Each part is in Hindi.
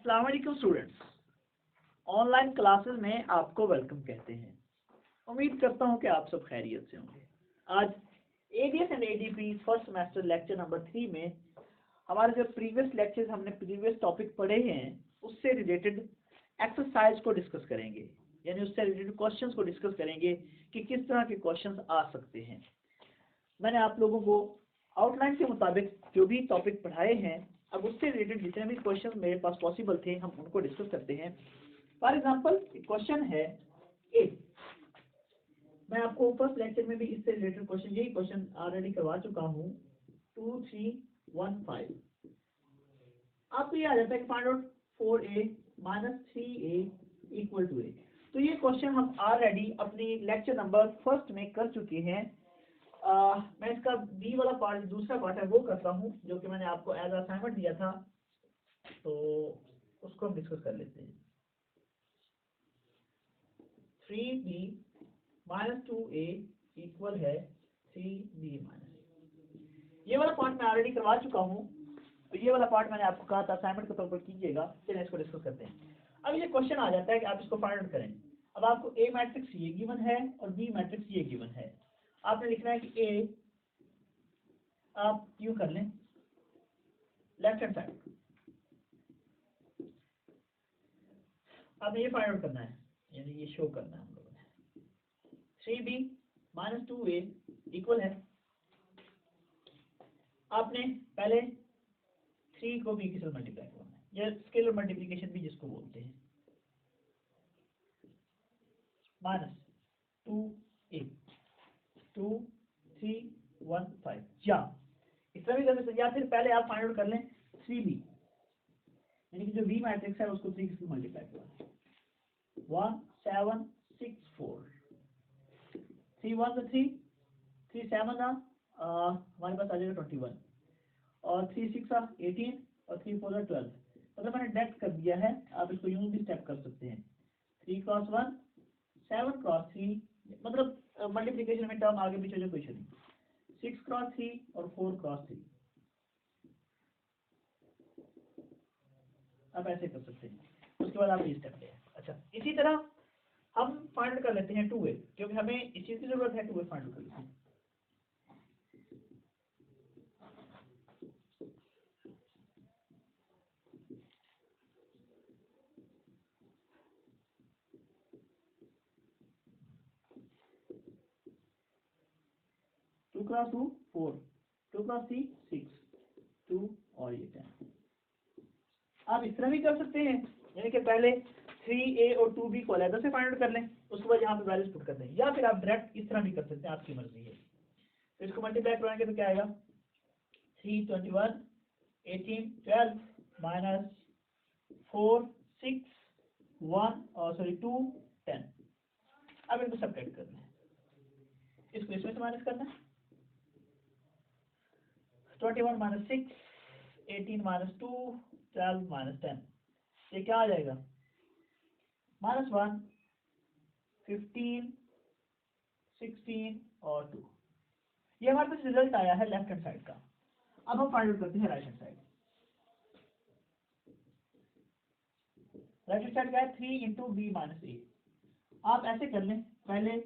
अस्सलाम वालेकुम स्टूडेंट्स, ऑनलाइन क्लासेस में आपको वेलकम कहते हैं। उम्मीद करता हूं कि आप सब खैरियत से होंगे। आज ADS and ADP first semester lecture number 3 में हमारे जो प्रीवियस लेक्चर्स हमने प्रीवियस टॉपिक पढ़े हैं उससे रिलेटेड एक्सरसाइज को डिस्कस करेंगे, यानी उससे रिलेटेड क्वेश्चंस को डिस्कस करेंगे कि किस तरह के क्वेश्चंस आ सकते हैं। मैंने आप लोगों को आउटलाइन के मुताबिक जो भी टॉपिक पढ़ाए हैं, अब उससे रिलेटेड जितने भी क्वेश्चन मेरे पास पॉसिबल थे हम उनको डिस्कस करते हैं। फॉर एग्जांपल क्वेश्चन है ए, मैं आपको फर्स्ट लेक्चर में भी इससे रिलेटेड क्वेश्चन यही क्वेश्चन ऑलरेडी करवा चुका हूँ। 2315 आपको ये आ जाता है कि find out 4a minus 3a equal to a। तो ये क्वेश्चन हम ऑलरेडी अपनी लेक्चर नंबर फर्स्ट में कर चुके हैं। मैं इसका बी वाला पार्ट, दूसरा पार्ट है वो करता हूँ जो कि मैंने आपको एज असाइनमेंट दिया था, तो उसको हम डिस्कस कर लेते हैं। 3b माइनस 2a इक्वल है 3b माइनस। ये वाला पार्ट मैं ऑलरेडी करवा चुका हूँ, तो ये वाला पार्ट मैंने आपको कहा था असाइनमेंट के तौर पर कीजिएगा। चलिए इसको डिस्कस करते हैं। अब ये क्वेश्चन आ जाता है कि आप इसको फाइंड आउट करें। अब आपको ए मैट्रिक्स ये गिवन है और बी मैट्रिक्स ये गिवन है। आपने लिखना है कि ए आप यूं कर लें लेफ्ट हैंड साइड, आपने ये फाइंड आउट करना है, यानी ये शो करना है हम लोगों ने। 3b माइनस 2a इक्वल है, आपने पहले 3 को b के साथ मल्टीप्लाई करना है, या स्केलर मल्टीप्लिकेशन भी जिसको बोलते हैं, माइनस 2a 2 3 1 5, या इस तरह भी कर सकते, या फिर पहले आप फाइंड आउट कर लें 3b, यानी कि जो b मैट्रिक्स है उसको 3 के साथ मल्टीप्लाई करना है। 1 7 6 4 3 1 3 3 7 हमारे पास आ जाएगा 21, और 3 6 18 और 3 4 12। मतलब मैंने डेप्थ कर दिया है, आप इसको यूं भी स्टेप कर सकते हैं। 3 क्रॉस 1 7 क्रॉस 3, मतलब मल्टीप्लिकेशन में टर्म आगे पीछे जो कुछ नहीं। 6 क्रॉस 3 और 4 क्रॉस 3, आप ऐसे कर सकते हैं। उसके बाद आप ये स्टेप लें। अच्छा, इसी तरह हम फाइंड कर लेते हैं 2a, क्योंकि हमें इस चीज की जरूरत है। 2a फाइंड कर लेते हैं। टू क्रॉस 2 4, 2 क्रॉस 3 6, 2 और ये 10। आप इस तरह भी कर सकते हैं, यानी कि पहले 3a और 2b को अलग से फाइंड आउट कर लें, उसके बाद यहाँ पे वैल्यूज पुट कर दें, या फिर आप डायरेक्ट इस तरह भी कर सकते हैं, आपकी मर्जी है। तो इसको मल्टीप्लाई करवाएंगे तो क्या आएगा? 3 21 18 12 माइनस 4 6 1 और सॉरी 2 10। अब इनको सब्ट्रैक्ट करना है, इसको इसमें से माइनस करना है। 21 माइनस 6 18 माइनस 2 12 माइनस 10, ये क्या आ जाएगा? -1 15 16 और 2। ये हमारे पास रिजल्ट आया है लेफ्ट हैंड साइड का। अब हम फाइंड आउट करते हैं right hand side. Right hand side क्या है? 3 इंटू बी माइनस ए। आप ऐसे कर लें, पहले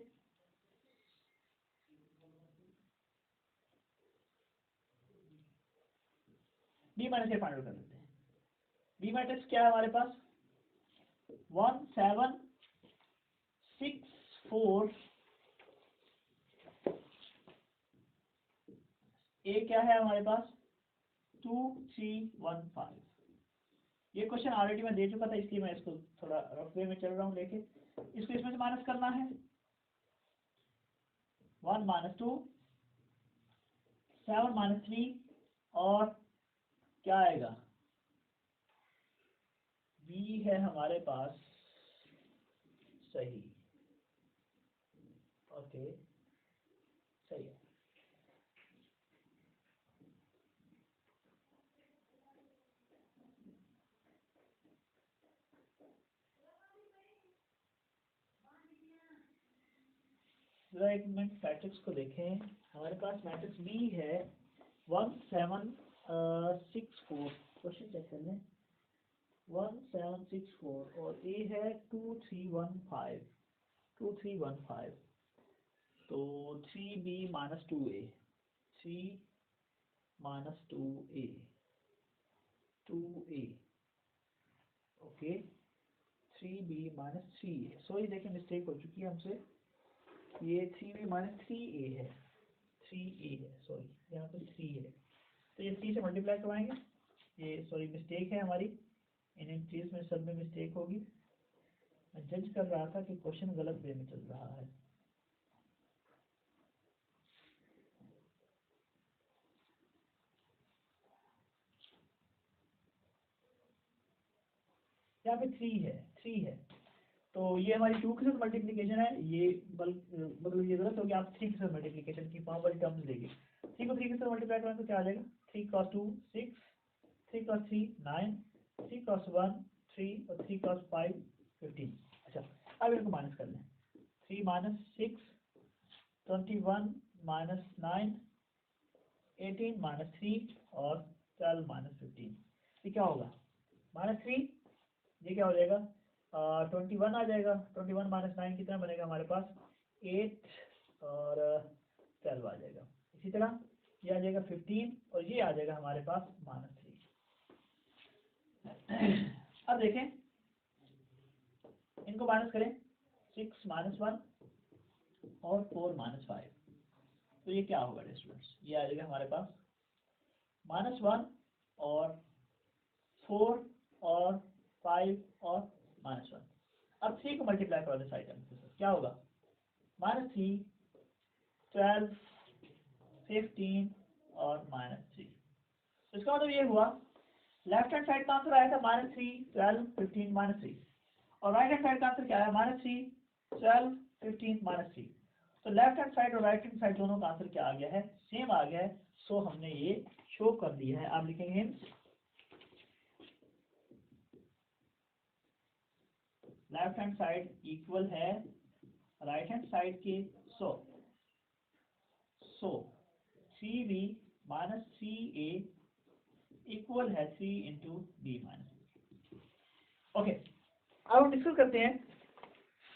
बी माइनस ए फाइंड आउट कर लेते हैं। बी मैट्रिक्स क्या है हमारे पास? 1 7 6 4, ए क्या है हमारे पास? 2 3 1 5। ये क्वेश्चन ऑलरेडी मैं दे चुका था, इसलिए मैं इसको थोड़ा रफ वे में चल रहा हूँ लेके। इसको इसमें से माइनस करना है। 1 माइनस 2 7 माइनस 3, और क्या आएगा? बी है हमारे पास सही। ओके, सही है। जरा एक मिनट मैट्रिक्स को देखें। हमारे पास मैट्रिक्स बी है 1 7 6 4। क्वेश्चन चेक कर लें। 1764 और ए है 2315 तो 3b minus 2a 3 minus 2a okay 3b minus 3a sorry देखिए मिस्टेक हो चुकी है हमसे ये 3b माइनस 3a है सॉरी यहाँ पर 3 है तो ये 3 से मल्टीप्लाई करवाएंगे ये सॉरी मिस्टेक है हमारी इन चीज़ में सब में मिस्टेक होगी मैं जज कर रहा था कि क्वेश्चन गलत वे में चल रहा है यहाँ पे 3 है तो ये हमारी 2 के साथ मल्टीप्लिकेशन है ये मतलब ये गलत हो गया आप 3 के साथ मल्टीप्लिकेशन की वहाँ वाली टर्म्स लेंगे 3 को 3 के साथ मल्टीप्लाई करें तो क्या आ जाएगा 3 क्रॉस 2 6 3 क्रॉस 3 9 3 क्रॉस 1 3 और 3 क्रॉस 5 15 अच्छा अब इनको माइनस कर लें 3 माइनस 6 21 माइनस 9 18 माइनस 3 और 12 माइनस 15 ये क्या होगा -3 ये क्या हो जाएगा 21 आ जाएगा 21 माइनस 9 कितना बनेगा हमारे पास 8 और 12 आ जाएगा इसी तरह ये आ जाएगा 15 और ये आ जाएगा हमारे पास -3 अब देखें इनको माइनस करें 6 माइनस 1 और 4 माइनस 5 तो ये क्या होगा स्टूडेंट्स ये आ जाएगा हमारे पास -1 और 4 और 5 और -1 अब 3 को मल्टीप्लाई करो दिस आइटम के साथ क्या होगा -3 12 15 और -3 तो इसका मतलब ये हुआ लेफ्ट हैंड साइड का आंसर आया था -3 12 15 -3 और राइट हैंड साइड का आंसर क्या आया -3 12 15 -3 तो लेफ्ट हैंड साइड और राइट हैंड साइड दोनों का आंसर क्या आ गया है सेम आ गया है सो हमने ये शो कर दिया है आप लिखेंगे लेफ्ट हैंड साइड इक्वल है राइट हैंड साइड के सो 3b माइनस 3a इक्वल है 3 इंटू b माइनस ओके अब हम डिस्कस करते हैं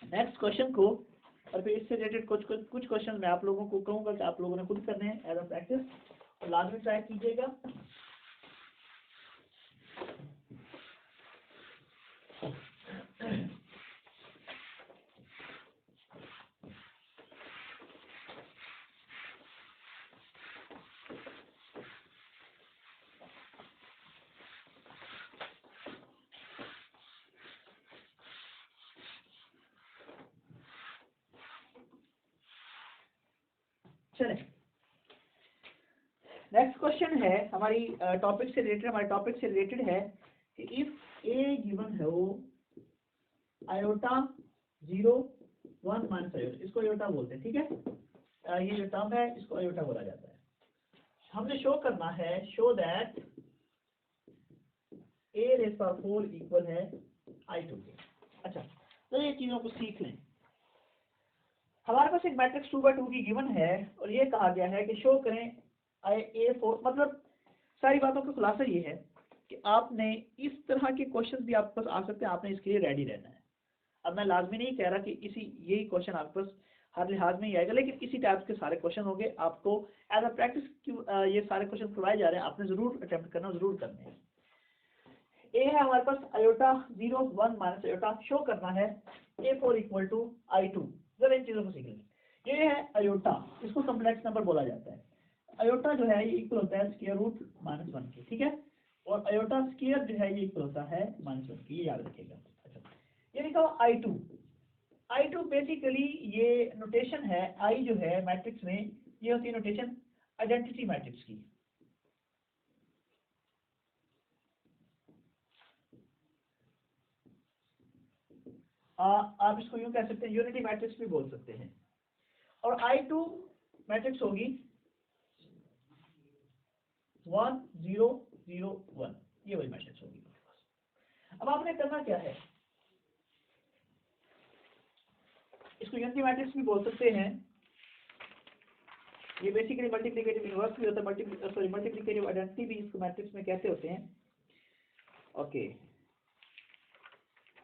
नेक्स्ट क्वेश्चन को और फिर इससे रिलेटेड कुछ क्वेश्चन मैं आप लोगों को कहूँगा कि आप लोगों ने खुद करने हैं एज अ प्रैक्टिस तो लाजमी ट्राई कीजिएगा चले नेक्स्ट क्वेश्चन है हमारी टॉपिक से रिलेटेड है कि इफ ए गिवन है वो आयोटा 0 1 माइनस आयोटा इसको आयोटा बोलते हैं ठीक है ये जो टर्म है इसको आयोटा बोला जाता है हमने शो करना है show that a rays power 4 equal है i2 के अच्छा तो ये चीजों को सीख लें हमारे पास एक मैट्रिक्स 2/2 की गिवन है और ये कहा गया है कि शो करें a4 मतलब सारी बातों का खुलासा ये है कि आपने इस तरह के क्वेश्चन भी आपके पास आ सकते हैं आपने इसके लिए रेडी रहना है अब मैं लाजमी नहीं कह रहा कि यही क्वेश्चन आपके पास हर लिहाज में ही आएगा लेकिन इसी टाइप के सारे क्वेश्चन होंगे आपको एज अ प्रैक्टिस ये सारे क्वेश्चन करवाए जा रहे हैं आपने जरूर अटेम्प्ट करना जरूर करने हैं ए है हमारे पास आयोटा 0 1 माइनस आयोटा शो करना है a4 इक्वल टू i2 जरा इन चीजों को सीख लेंगे ये है आयोटा इसको कम्प्लेक्स नंबर बोला जाता है आयोटा जो है ये इक्वल होता है स्क्वायर रूट -1 के ठीक है और आयोटा स्क्वायर जो है ये इक्वल होता है -1 के ये याद रखिएगा अच्छा ये लिखा हुआ i2 बेसिकली ये नोटेशन है i जो है मैट्रिक्स में ये होती है नोटेशन आइडेंटिटी मैट्रिक्स की आप इसको यूं कह सकते हैं यूनिटी मैट्रिक्स भी बोल सकते हैं और i2 मैट्रिक्स होगी 1 0 0 1 ये वही मैट्रिक्स होगी अब आपने करना क्या है इसको यूनिटी मैट्रिक्स भी बोल सकते हैं ये बेसिकली मल्टीप्लिकेटिव इनवर्स भी होता है मल्टीप्लिकेटिव आइडेंटिटी भी इसको मैट्रिक्स में कहते होते हैं ओके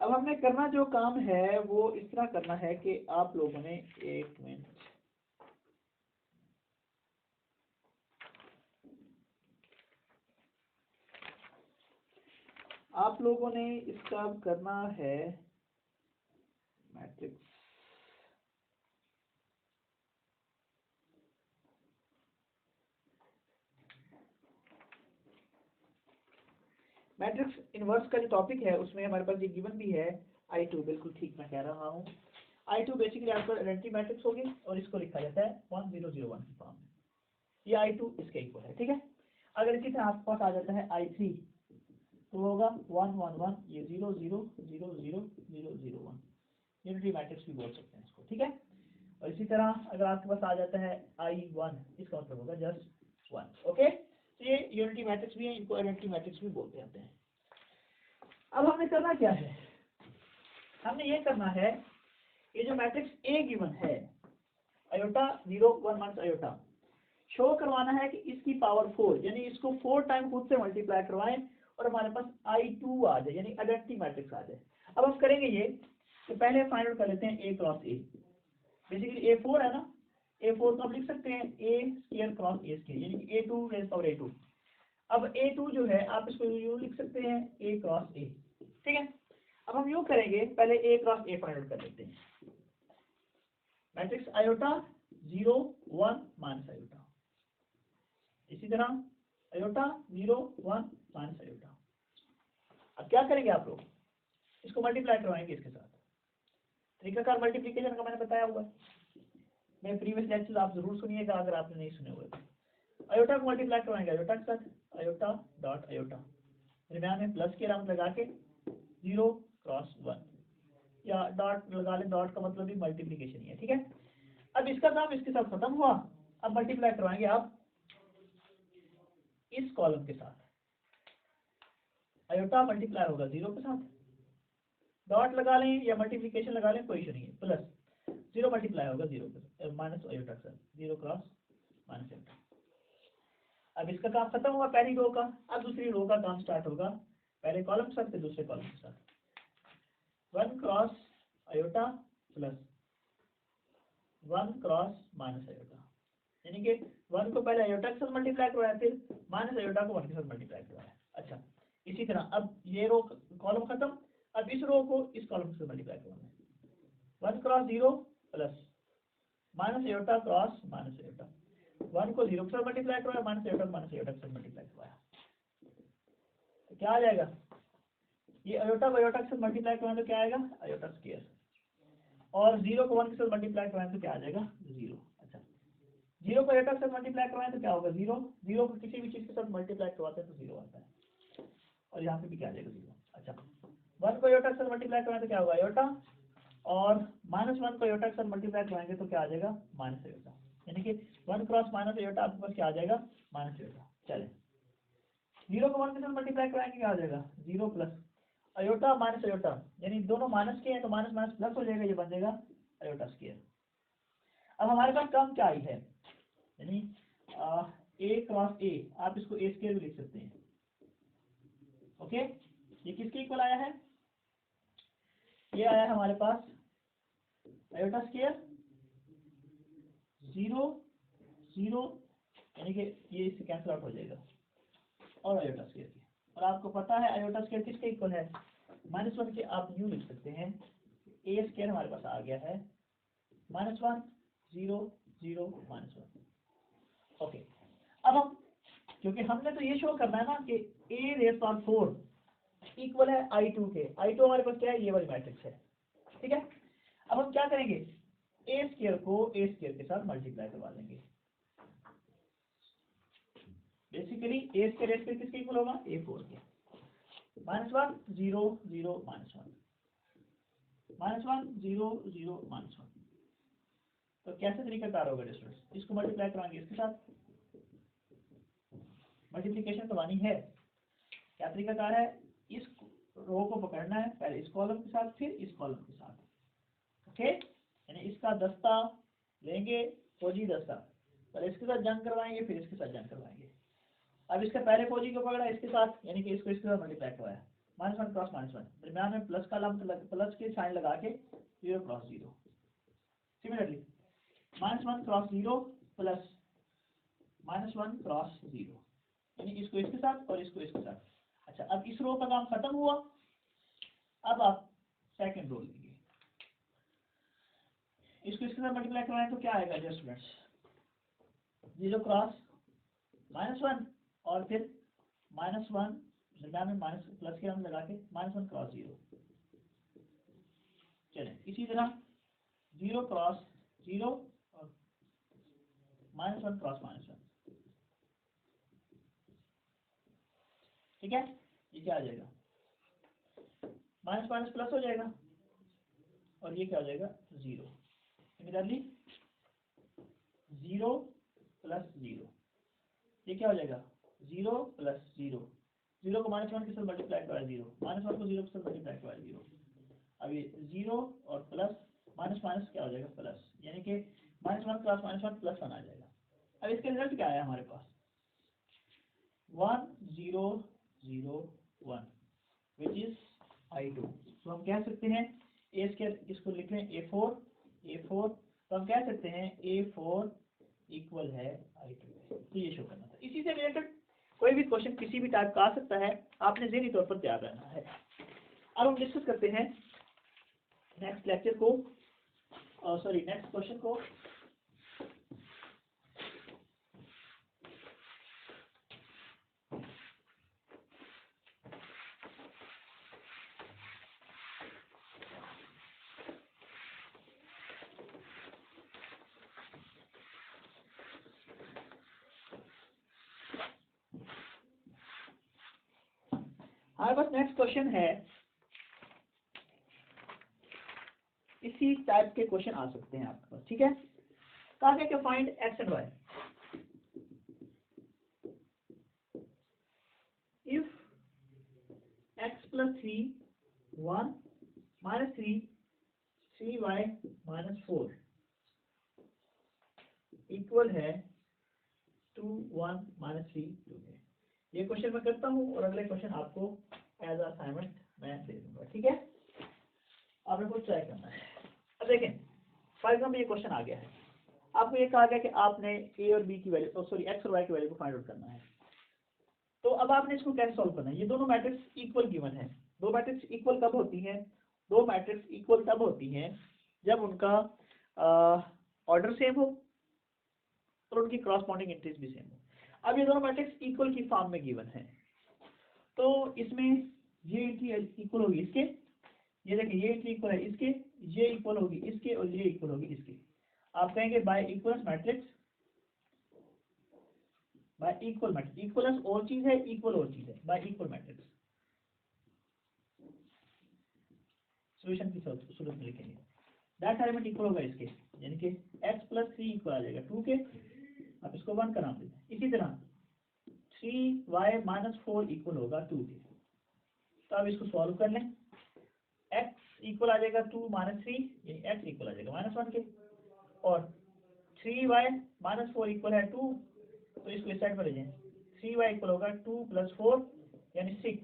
अब हमने करना जो काम है वो इस तरह करना है कि आप लोगों ने एक मिनट, आप लोगों ने इसका करना है मैट्रिक्स। मैट्रिक्स इनवर्स का जो टॉपिक है उसमें हमारे पास ये गिवन भी है I2, बिल्कुल ठीक मैं कह रहा हूँ। I2 बेसिकली आपका आइडेंटिटी मैट्रिक्स होगी और इसको लिखा जाता है 1001 की फॉर्म में। ये I2 इसके इक्वल है, ठीक है। अगर इसी तरह आपके पास आ जाता है I3 तो होगा 111, ये 0 0 0 0 0 0 1, यूनिटरी मैट्रिक्स भी बोल सकते हैं इसको, ठीक है। और इसी तरह अगर आपके पास आ जाता है I1, इसका मतलब होगा जस्ट 1, ओके। तो ये यूनिटी मैट्रिक्स भी है, इनको आइडेंटिटी मैट्रिक्स भी बोलते हैं। अब हमें करना क्या है, हमने ये करना है, ये जो मैट्रिक्स A गिवन है आयोटा 0 1 माइनस आयोटा, शो करवाना है कि इसकी पावर 4, यानी इसको 4 टाइम खुद से मल्टीप्लाई करवाएं और हमारे पास I2 आ जाए, यानी आइडेंटिटी मैट्रिक्स आ जाए। अब हम करेंगे ये, तो पहले फाइंड आउट कर लेते हैं A cross A। Basically A4 है ना, A4 को आप लिख सकते हैं A square cross A square, यानी कि A2 रेज़ पावर A2। अब A2 जो है आप इसको यूँ लिख सकते हैं A क्रॉस A, ठीक है। अब हम यूँ करेंगे, पहले A cross A find out कर लेते हैं। मैट्रिक्स आयोटा 0 1 माइनस आयोटा, इसी तरह आयोटा 0 1 माइनस आयोटा। अब क्या करेंगे आप लोग, इसको मल्टीप्लाई करवाएंगे इसके साथ। तरीकाकार मल्टीप्लिकेशन का मैंने बताया हुआ है, मेरे प्रीवियस लेक्चर आप जरूर सुनिएगा अगर आपने नहीं सुने हुए। आयोटा को मल्टीप्लाई करवाएंगे आयोटा के साथ, आयोटा डॉट आयोटा, दरम्यान में प्लस के राउंड लगा के 0 क्रॉस 1, या डॉट लगा लें, डॉट का मतलब भी मल्टीप्लिकेशन ही है, ठीक है। अब इसका काम इसके साथ खत्म हुआ, अब मल्टीप्लाई करवाएंगे आप इस कॉलम के साथ, आयोटा मल्टीप्लाई होगा 0 के साथ, डॉट लगा लें या मल्टीप्लिकेशन लगा लें, कोई इशू नहीं है, प्लस 0 मल्टीप्लाई होगा 0 के माइनस आयोटा के साथ, 0 क्रॉस माइनस आयोटा। अब इसका काम खत्म हुआ पहली रो का, अब दूसरी रो का काम स्टार्ट होगा, पहले कॉलम के साथ फिर दूसरे कॉलम के साथ, 1 cross iota plus 1 cross minus iota, यानी कि 1 को पहले आयोटा के साथ मल्टीप्लाई करवाया, फिर माइनस आयोटा को 1 के साथ मल्टीप्लाई करवाया। अच्छा, इसी तरह अब ये रो कॉलम खत्म, अब इस रो को इस कॉलम से मल्टीप्लाई करवाना है, 1 cross 0 plus minus iota cross minus iota, 1 को 0 के साथ मल्टीप्लाई करवाया, माइनस आयोटा के साथ मल्टीप्लाई करवाया, तो क्या आ जाएगा, ये आयोटा को आयोटा के साथ मल्टीप्लाई करवाएं तो क्या आएगा, आयोटा स्क्वायर, और 0 को 1 के साथ मल्टीप्लाई करवाएं तो क्या आ जाएगा, 0। अच्छा, 0 को आयोटा के साथ मल्टीप्लाई करवाएं तो क्या होगा, 0, 0 को किसी भी चीज के साथ मल्टीप्लाई करवाते हैं तो 0 आता है, और यहाँ पे भी क्या आ जाएगा, 0। अच्छा, 1 को आयोटा के साथ मल्टीप्लाई करवाएं तो क्या होगा, आयोटा, और -1 को आयोटा के साथ मल्टीप्लाई करवाएंगे तो क्या आ जाएगा, माइनस आयोटा, यानी कि 1 क्रॉस माइनस आयोटा आपके पास क्या आ जाएगा, माइनस आयोटा। चले, 0 को 1 के साथ मल्टीप्लाई कराएंगे क्या आ जाएगा, 0 प्लस आयोटा माइनस आयोटा, यानी दोनों माइनस के हैं तो माइनस माइनस प्लस हो जाएगा, ये बन जाएगा आयोटा स्क्वायर। अब हमारे पास टर्म क्या आई है, यानी A क्रॉस A, आप इसको A स्क्वायर भी लिख सकते हैं, ओके। ये किसके इक्वल आया है, ये आया है हमारे पास आयोटा स्क्वायर 0 0, यानी कि ये इससे कैंसिल आउट हो जाएगा, और आयोटा स्क्वायर की, और आपको पता है आयोटा स्क्वायर किसके इक्वल है, -1 के। आप यूँ लिख सकते हैं A स्क्वायर हमारे पास आ गया है -1 0 0 -1, ओके। अब हम, क्योंकि हमने तो ये शो करना है ना कि A रेज़ पावर 4 इक्वल है I2 के, I2 हमारे पास क्या है, ये वाली मैट्रिक्स है, ठीक है। अब हम क्या करेंगे, A स्क्वायर को A स्क्वायर के साथ मल्टीप्लाई करवा देंगे, बेसिकली A स्क्वायर किसके इक्वल होगा, A4 के, -1 0 0 -1 -1 0 0 -1। तो कैसे तरीका कार होगा स्टूडेंट्स, इसको मल्टीप्लाई कराएंगे इसके साथ, मल्टीप्लिकेशन करवानी है, क्या तरीका कार है, इस रो को पकड़ना है, पहले इस कॉलम के साथ फिर इस कॉलम के साथ, ओके। यानी इसका दस्ता लेंगे, फौजी दस्ता, पहले इसके साथ जंग करवाएंगे फिर इसके साथ जंग करवाएंगे। अब इसका पहले फौजी को पकड़ा इसके साथ, यानी कि इसको इसके साथ मल्टीप्लाई करवाया, -1 क्रॉस -1, दरम्यान में प्लस का प्लस के साइन लगा के 0 cross 0। Similarly -1 cross 0 plus -1 cross 0, यानी इसको इसके साथ और इसको इसके साथ। अच्छा, अब इस रो का काम खत्म हुआ, अब आप सेकंड रो लेंगे, इसको इसके साथ मल्टीप्लाई करवाएं तो क्या आएगा जस्ट स्टूडेंट्स, 0 क्रॉस -1 और फिर -1 दरम्यान में माइनस प्लस के हम लगा के -1 क्रॉस 0। चलें इसी तरह 0 क्रॉस 0 और -1 क्रॉस -1, ठीक है। ये क्या आ जाएगा, माइनस माइनस प्लस हो जाएगा और ये क्या हो जाएगा 0। सिमिलरली 0 प्लस 0, ये क्या हो जाएगा 0 प्लस 0, 0 को -1 के साथ मल्टीप्लाई करवाया 0, -1 को 0 के साथ मल्टीप्लाई करवाया 0। अब ये 0 और प्लस माइनस माइनस क्या हो जाएगा प्लस, यानी कि -1 क्रॉस -1 +1 आ जाएगा। अब इसका रिजल्ट क्या आया हमारे पास 1 0 0 1 विच इज I2। तो हम कह सकते हैं ए स्क्वायर, इसको लिख लें A4 तो हम कह सकते हैं A4 इक्वल है I2। तो ये शो करना था। इसी से रिलेटेड कोई भी क्वेश्चन किसी भी टाइप का आ सकता है, आपने ज़हनी तौर पर तैयार रहना है। अब हम डिस्कस करते हैं नेक्स्ट लेक्चर को, सॉरी नेक्स्ट क्वेश्चन को। हमारे पास नेक्स्ट क्वेश्चन है, इसी टाइप के क्वेश्चन आ सकते हैं आपके पास, ठीक है। कहा गया कि find x and y if x + 3 1 -3 3y -4 equal है 2 1 -3 2 है। ये क्वेश्चन मैं करता हूँ और अगले क्वेश्चन आपको एज असाइनमेंट मैं दे दूंगा, ठीक है। आपने कुछ ट्राई करना है। अब देखें फॉर एग्जाम्पल ये क्वेश्चन आ गया है, आपको ये कहा गया कि आपने ए और बी की वैल्यू, सॉरी एक्स और वाई की वैल्यू को फाइंड आउट करना है। तो अब आपने इसको कैसे सॉल्व करना है। ये दोनों मैट्रिक्स इक्वल गिवन है। दो मैट्रिक्स इक्वल कब होती हैं, दो मैट्रिक्स इक्वल तब होती हैं जब उनका ऑर्डर सेम हो और उनकी क्रॉसपॉन्डिंग एंट्रीज भी सेम हो। अब ये दोनों मैट्रिक्स इक्वल की फॉर्म में गिवन है, तो इसमें ये एंट्री इक्वल होगी इसके, ये देखिए ये एंट्री इक्वल है इसके, ये इक्वल होगी इसके और ये इक्वल होगी इसके। आप कहेंगे by equivalence matrix, by equal matrix, equivalence और चीज है, इक्वल और चीज है, बाय इक्वल मैट्रिक्स सॉल्यूशन की सूरत में लिखेंगे दैट एलिमेंट इक्वल होगा इसके, यानी कि x + 3 इक्वल आ जाएगा 2 के। अब इसको 1 का नाम देते हैं। इसी तरह 3y - 4 इक्वल होगा 2 के। तो अब इसको सॉल्व कर लें, x इक्वल आ जाएगा 2 - 3, यानी x इक्वल आ जाएगा -1 के, और 3y - 4 इक्वल है 2, तो इसको इस साइड पर ले जाएं, 3y इक्वल होगा 2 + 4 यानी 6।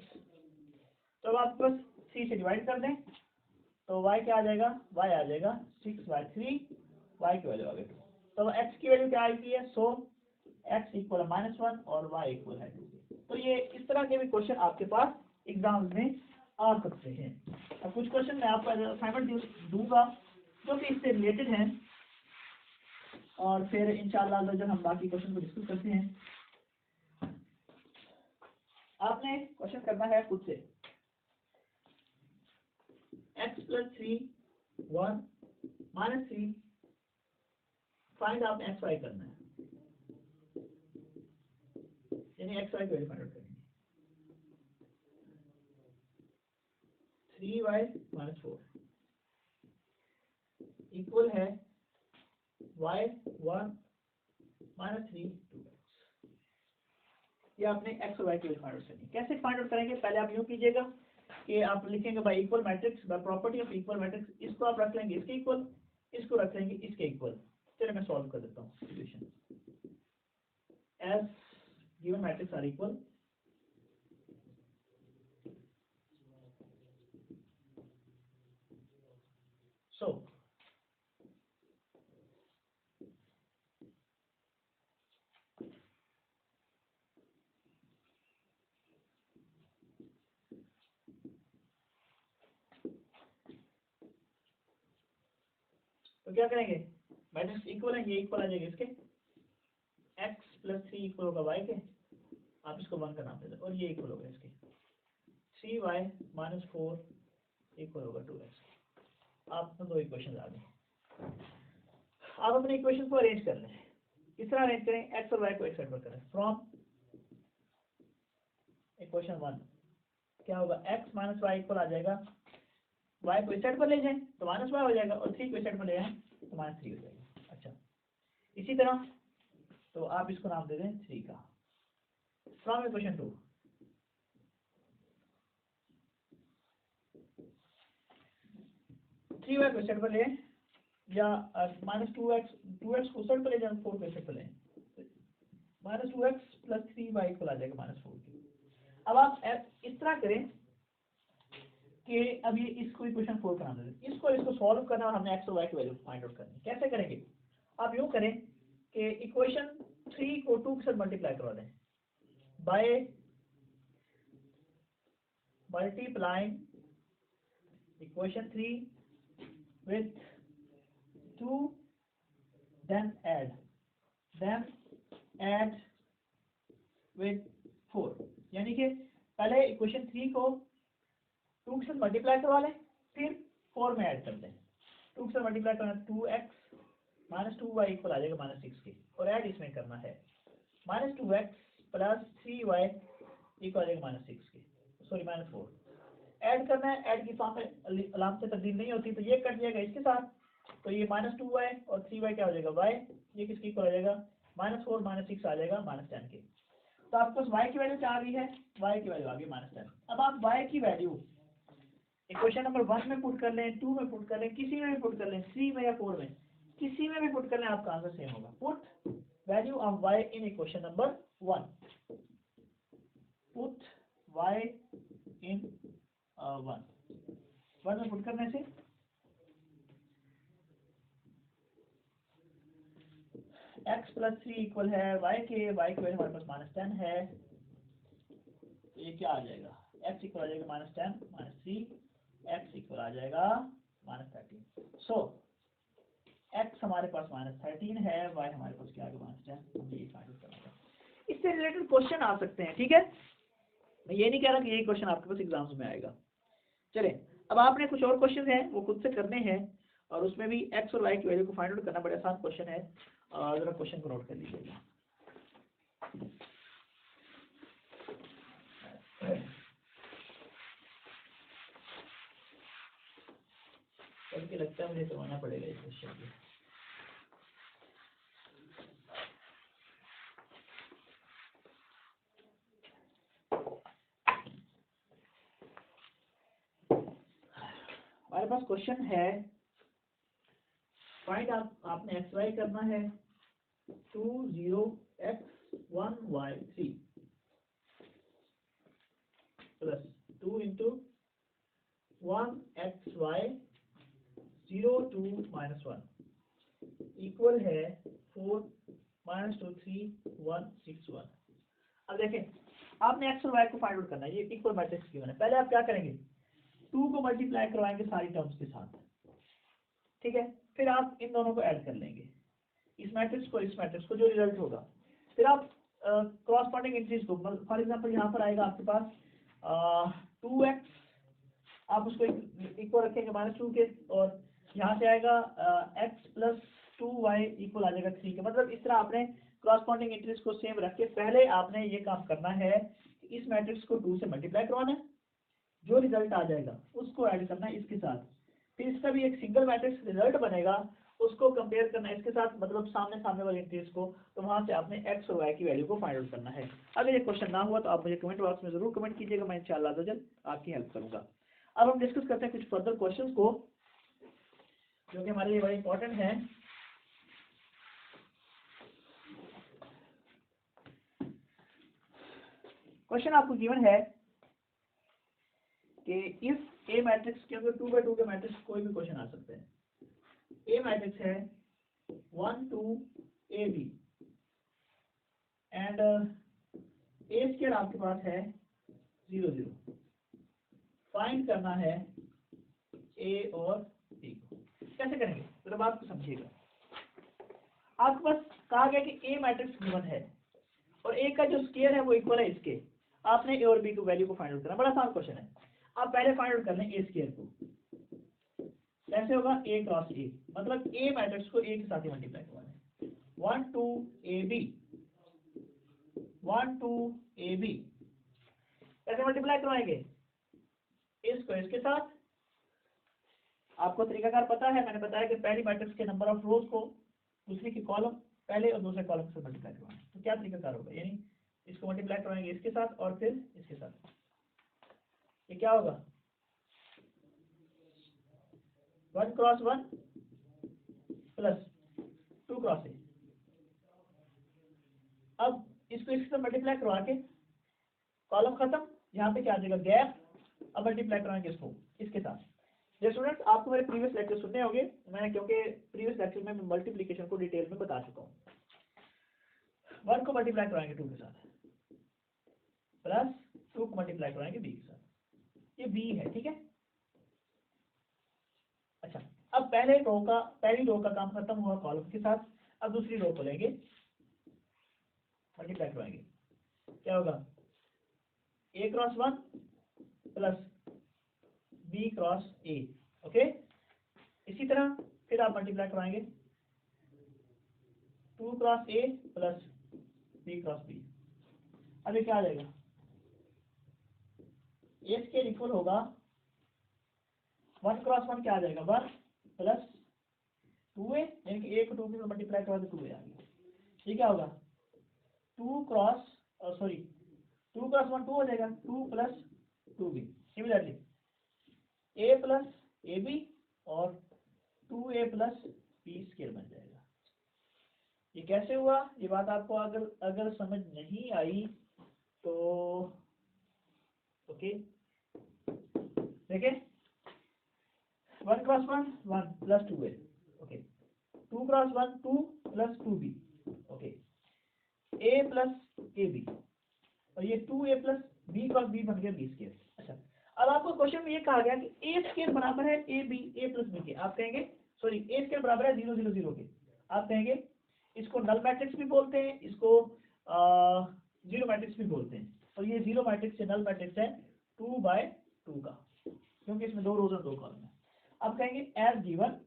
तो अब आप बस 3 से डिवाइड कर दें तो y क्या आ जाएगा, y आ जाएगा 6/3, y की वैल्यू आ गई 2। तो x की वैल्यू क्या आई है, सो x इक्वल है -1 और y इक्वल है 2। तो ये इस तरह के भी क्वेश्चन आपके पास एग्जाम में आ सकते हैं। अब कुछ क्वेश्चन मैं आपको असाइनमेंट दूंगा जो कि इससे रिलेटेड हैं, और फिर इंशाल्लाह जब हम बाकी क्वेश्चन को डिस्कस करते हैं। आपने क्वेश्चन करना है खुद से, x + 3 1 -3 फाइंड आपने x y करना है, यानी x y को वैल्यू फाइंड आउट करेंगे। 3y - 4 इक्वल है y 1 -3 2x। ये आपने x और y की वैल्यू फाइंड आउट करनी है। कैसे फाइंड आउट करेंगे, पहले आप यूँ कीजिएगा कि आप लिखेंगे by equal matrix, by property of equal matrix, इसको आप रख लेंगे इसके इक्वल, इसको रख लेंगे इसके इक्वल। चलिए मैं सॉल्व कर देता हूँ solution. As given matrix are equal, so तो क्या करेंगे, मैट्रिक्स इक्वल है, ये इक्वल आ जाएगा इसके, x प्लस 3 इक्वल होगा y के, आप इसको 1 का नाम दे दो, और ये इक्वल होगा इसके 3y माइनस 4 इक्वल होगा 2x। आपको दो इक्वेशन आ गए। आप अपने इक्वेशन को अरेंज कर लें। किस तरह अरेंज करें, x और y को एक साइड पर करें। फ्रॉम इक्वेशन 1 क्या होगा, x माइनस वाई इक्वल आ जाएगा, y को इस साइड पर ले जाएं तो माइनस वाई हो जाएगा, और 3 को इस साइड पर ले जाएं तो माइनस 3 हो जाएगा। अच्छा, इसी तरह तो आप इसको नाम दे दें 3 का। फ्रॉम इक्वेशन 2 3y को इस साइड पर ले, या माइनस 2x को साइड पर ले जाएं, 4 को इस साइड पर ले, minus 2x plus 3y equal आ जाएगा माइनस 4 की। अब आप इस तरह करें कि अब ये इसको इक्वेशन 4 का नाम दे दें, इसको सॉल्व करना, और हमने x और y की वैल्यू फाइंड आउट करनी। कैसे करेंगे, आप यूँ करें कि इक्वेशन 3 को 2 के साथ मल्टीप्लाई करवा दें, by multiplying equation 3 with 2 then add with 4, यानी कि पहले इक्वेशन 3 को 2 के साथ मल्टीप्लाई करवा लें, फिर 4 में ऐड कर दें। 2 के साथ मल्टीप्लाई करना 2x माइनस 2y इक्वल आ जाएगा माइनस 6 के, और ऐड इसमें करना है minus 2x plus 3y equal आ जाएगा माइनस 6 के, सॉरी माइनस 4। ऐड करना है, ऐड की फॉर्म में अलाम से तब्दील नहीं होती, तो ये कट जाएगा इसके साथ, तो ये माइनस 2y और 3y क्या हो जाएगा y, ये किसकी इक्वल आ जाएगा माइनस 4 माइनस 6 आ जाएगा माइनस 10 के। तो आपके पास y की वैल्यू क्या आ गई है, y की वैल्यू आ गई माइनस 10। अब आप y की वैल्यू इक्वेशन नंबर 1 में पुट कर लें, 2 में पुट कर लें, किसी में भी पुट कर लें, 3 में या 4 में, किसी में भी पुट कर लें, आपका आंसर सेम होगा। Put value of y in equation number 1, put y इन 1 में पुट करने से x प्लस 3 इक्वल है y के, y की वैल्यू हमारे पास माइनस 10 है, तो ये क्या आ जाएगा, x इक्वल आ जाएगा माइनस 10 माइनस 3, x इक्वल आ जाएगा माइनस 13। सो x हमारे पास माइनस 13 है, y हमारे पास क्या आ गया माइनस 10, हमें ये फाइंड आउट करना है। इससे रिलेटेड क्वेश्चन आ सकते हैं, ठीक है, मैं ये नहीं कह रहा कि ये क्वेश्चन आपके पास एग्जाम्स में आएगा। चले, अब आपने कुछ और क्वेश्चन हैं वो खुद से करने हैं, और उसमें भी x और y की वैल्यू को फाइंड आउट करना बड़ा आसान क्वेश्चन है, और जरा क्वेश्चन को नोट कर लीजिएगा। करके लगता है मुझे करवाना पड़ेगा इस क्वेश्चन को। हमारे पास क्वेश्चन है, फाइंड आपने एक्स वाई करना है 2 0 x 1 y 3 plus 2 into 1 x y 0 2 minus 1 equal है 4 माइनस 2 3 1 6 1। अब देखें, आपने एक्स और वाई को फाइंड आउट करना है, ये इक्वल मैट्रिक्स गिवन है। पहले आप क्या करेंगे, 2 को मल्टीप्लाई करवाएंगे सारी टर्म्स के साथ, ठीक है, फिर आप इन दोनों को ऐड कर लेंगे, इस मैट्रिक्स को इस मैट्रिक्स को, जो रिजल्ट होगा, फिर आप क्रॉसपोंडिंग इंट्रीज को, फॉर एग्जांपल यहाँ पर आएगा आपके पास 2x, आप उसको इक्वल रखेंगे माइनस 2 के, और यहाँ से आएगा x प्लस 2y इक्वल आ जाएगा 3 के। मतलब इस तरह आपने क्रॉसपोंडिंग इंट्रीज को सेम रख के पहले आपने ये काम करना है, इस मैट्रिक्स को 2 से मल्टीप्लाई करवाना है, जो रिजल्ट आ जाएगा उसको ऐड करना है इसके साथ, फिर इसका भी एक सिंगल मैट्रिक्स रिजल्ट बनेगा, उसको कंपेयर करना है इसके साथ, मतलब सामने सामने वाले इंट्रीज को, तो वहां से आपने x और y की वैल्यू को फाइंड आउट करना है। अगर ये क्वेश्चन ना हुआ तो आप मुझे कमेंट बॉक्स में जरूर कमेंट कीजिएगा, मैं इंशाअल्लाह अज़्ज़ा वजल आपकी हेल्प करूंगा। अब हम डिस्कस करते हैं कुछ फर्दर क्वेश्चंस को जो कि हमारे लिए बड़े इंपॉर्टेंट हैं। क्वेश्चन आपको गिवन है कि इफ ए मैट्रिक्स के अंदर 2 by 2 के मैट्रिक्स कोई भी क्वेश्चन आ सकते हैं, ए मैट्रिक्स है 1 2 AB एंड ए स्क्वायर आपके पास है 0 0। फाइंड करना है ए और बी को। कैसे करेंगे जरा बात को समझिएगा। आपके पास कहा गया कि ए मैट्रिक्स गिवन है और ए का जो स्क्वायर है वो इक्वल है इसके। आपने ए और बी को वैल्यू को फाइंड आउट करना। बड़ा आसान क्वेश्चन है। आप पहले फाइंड आउट कर लें ए स्क्वायर को। कैसे होगा? ए क्रॉस ए, मतलब ए मैट्रिक्स को ए के साथ ही मल्टीप्लाई करवाना है। 1 2 AB 1 2 AB कैसे मल्टीप्लाई करवाएंगे? इसको इसके साथ। आपको तरीकाकार पता है, मैंने बताया कि पहली मैट्रिक्स के नंबर ऑफ रोज को दूसरी की कॉलम पहले और दूसरे कॉलम से मल्टीप्लाई करवाना है। तो क्या तरीकाकार होगा? यानी इसको मल्टीप्लाई करवाएंगे इसके साथ और फिर इसके साथ। ये क्या होगा? 1 क्रॉस 1 प्लस 2 क्रॉस ए। अब इसको इसके साथ मल्टीप्लाई करवा के कॉलम खत्म, यहाँ पे क्या आ जाएगा? गैप। अब मल्टीप्लाई करवाएंगे इसको इसके साथ। स्टूडेंट्स, आपको मेरे प्रीवियस लेक्चर सुनने होंगे, मैं क्योंकि प्रीवियस लेक्चर में मल्टीप्लिकेशन को डिटेल में बता चुका हूँ। 1 को मल्टीप्लाई करवाएंगे 2 के साथ प्लस 2 को मल्टीप्लाई करवाएंगे बी के साथ। ये बी है, ठीक है। अच्छा, अब पहली रो का काम खत्म हुआ कॉलम के साथ। अब दूसरी रो को लेंगे, मल्टीप्लाई करवाएंगे। क्या होगा? A cross 1 plus B cross A. Okay, इसी तरह फिर आप मल्टीप्लाई करवाएंगे 2 cross A plus B cross B. अब ये क्या आ जाएगा? ए स्क्वायर इक्वल होगा 1 क्रॉस 1 क्या आ जाएगा? 1 प्लस 2a, यानी कि a को 2 से मल्टीप्लाई करवा तो 2a आ गया। ये क्या होगा? 2 क्रॉस 1 2 हो जाएगा, 2 plus 2b। Similarly a plus ab और 2a प्लस b स्क्वायर बन जाएगा। ये कैसे हुआ? ये बात आपको अगर समझ नहीं आई तो ओके देखें। 1 cross 1 1 plus 2a। Okay, 2 cross 1 2 plus 2b। Okay, a plus ab और ये 2a plus b cross b बन गया b स्क्वायर। अच्छा, अब आपको क्वेश्चन में ये कहा गया कि ए स्क्वायर बराबर है ए प्लस बी के। आप कहेंगे सॉरी, ए स्क्वायर बराबर है 0 0 0 के। आप कहेंगे इसको नल मैट्रिक्स भी बोलते हैं, इसको जीरो मैट्रिक्स भी बोलते हैं। और ये जीरो मैट्रिक्स से नल मैट्रिक्स है 2/2 का, क्योंकि इसमें 2 रोज और 2 कॉलम है। आप कहेंगे एज गिवन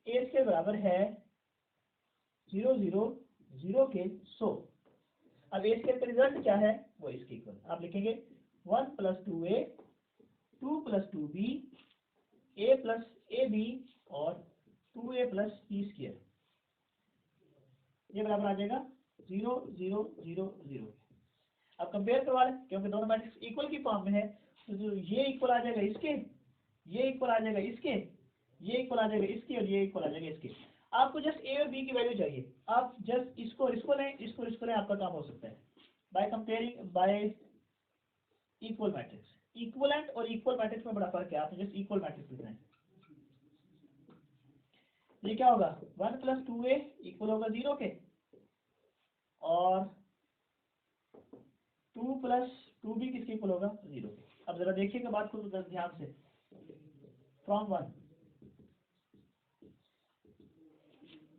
ए स्क्वायर बराबर है 0 0 0 के। सो अब ए स्क्वायर का रिजल्ट क्या है? वो इसके इक्वल आप लिखेंगे 1 plus 2a 2 plus 2b a plus ab और 2a प्लस b स्क्वायर। ये बराबर आ जाएगा 0 0 0 0। अब कंपेयर करवा लें, क्योंकि दोनों मैट्रिक्स इक्वल की फॉर्म में है। तो जो ये इक्वल आ जाएगा इसके, ये इक्वल आ जाएगा इसके, ये इक्वल आ जाएगा इसके और ये इक्वल आ जाएगा इसके। आपको जस्ट ए और बी की वैल्यू चाहिए। आप जस्ट इसको और इसको लें, इसको और इसको लें, आपका काम हो सकता है by comparing by equal matrix. Equivalent और इक्वल मैट्रिक्स में बड़ा फर्क है। आपने जस्ट इक्वल मैट्रिक्स लिखना है। ये क्या होगा? 1 प्लस 2a इक्वल होगा 0 के और 2 प्लस 2b किसके इक्वल होगा? 0 के। अब जरा देखिएगा बात को तो ध्यान से। फ्रॉम 1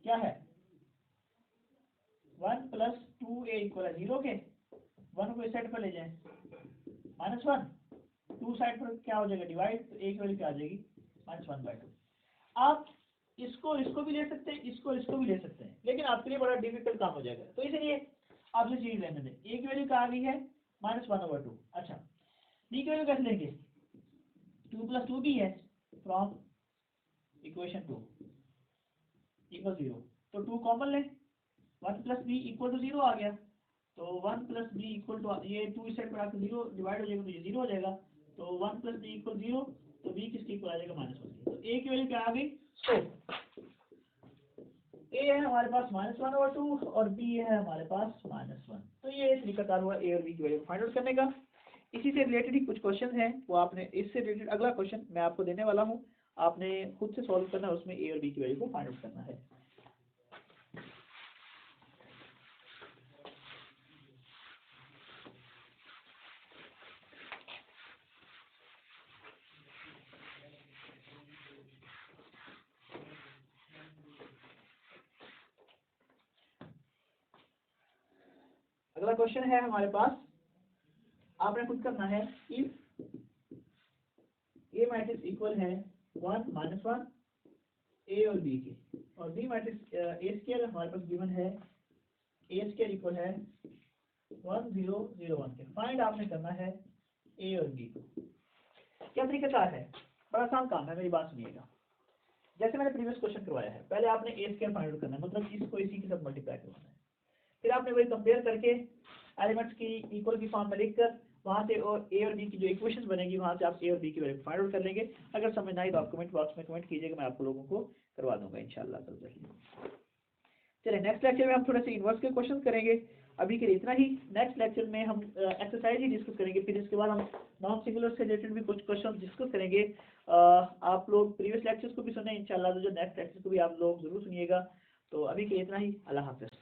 क्या है? 1 प्लस 2a इक्वल है 0 के। 1 को इस साइड पर ले जाएं, -1। 2 साइड पर क्या हो जाएगा? डिवाइड। तो एक वैल्यू क्या आ जाएगी? -1/2। आप इसको इसको भी ले सकते हैं, इसको इसको भी ले सकते हैं, लेकिन आपके लिए बड़ा डिफिकल्ट काम हो जाएगा। तो इसलिए आप ये चीज लेने दें। ए की वैल्यू क्या आ गई है? -1/2। अच्छा, बी की वैल्यू कैसे लेंगे? 2 प्लस 2b है फ्रॉम इक्वेशन 2 इक्वल 0। तो 2 कॉमन लें, 1 प्लस बी इक्वल टू 0 आ गया। तो 1 प्लस बी इक्वल टू, ये 2 इस साइड पर आकर 0 डिवाइड हो जाएगा तो ये 0 हो जाएगा। तो 1 प्लस बी इक्वल 0, तो बी किसके इक्वल आ जाएगा? -1 के। तो ए की वैल्यू क्या आ गई? सो ए है हमारे पास -1/2 और बी है हमारे पास -1। तो ये तरीकाकार हुआ ए और बी की वैल्यू फाइंड आउट करने का। इसी से रिलेटेड ही कुछ क्वेश्चन हैं, वो आपने इससे रिलेटेड अगला क्वेश्चन मैं आपको देने वाला हूँ। आपने खुद से सॉल्व करना है, उसमें ए और बी की वैल्यू को फाइंड आउट करना है। अगला क्वेश्चन है हमारे पास, आपने खुद करना है, इफ ए मैट्रिक्स इक्वल है 1 - 1 ए और बी के, और बी मैट्रिक्स ए स्क्वायर हमारे पास गिवन है ए स्क्वायर इक्वल है 1 0 0 1 के, फाइंड आपने करना है ए और बी को। क्या तरीका है? बड़ा आसान काम है, मेरी बात सुनिएगा। जैसे मैंने प्रीवियस क्वेश्चन करवाया है, पहले आपने ए स्क्वायर फाइंड आउट करना है, मतलब इसको इसी के साथ मल्टीप्लाई करना है, फिर आपने वही कंपेयर करके एलिमेंट्स की इक्वल की फॉर्म में लिखकर वहाँ से और ए और बी की जो इक्वेशन बनेगी वहाँ से आप ए और बी की वैल्यू फाइंड आउट कर लेंगे। अगर समझ ना आए तो आप कमेंट बॉक्स में कमेंट कीजिएगा, मैं आप लोगों को करवा दूंगा इंशाल्लाह जल्दी। चलिए नेक्स्ट लेक्चर में हम थोड़े से इन्वर्स के क्वेश्चन करेंगे। अभी के लिए इतना ही। नेक्स्ट लेक्चर में हम एक्सरसाइज ही डिस्कस करेंगे, फिर इसके बाद हम नॉन सिंगुलर से रिलेटेड भी कुछ क्वेश्चन डिस्कस करेंगे। आप लोग प्रीवियस लेक्चर्स को भी सुने इंशाल्लाह, तो जो नेक्स्ट लेक्चर को भी आप लोग जरूर सुनिएगा। तो अभी के लिए इतना ही। अल्लाह हाफ़िज़।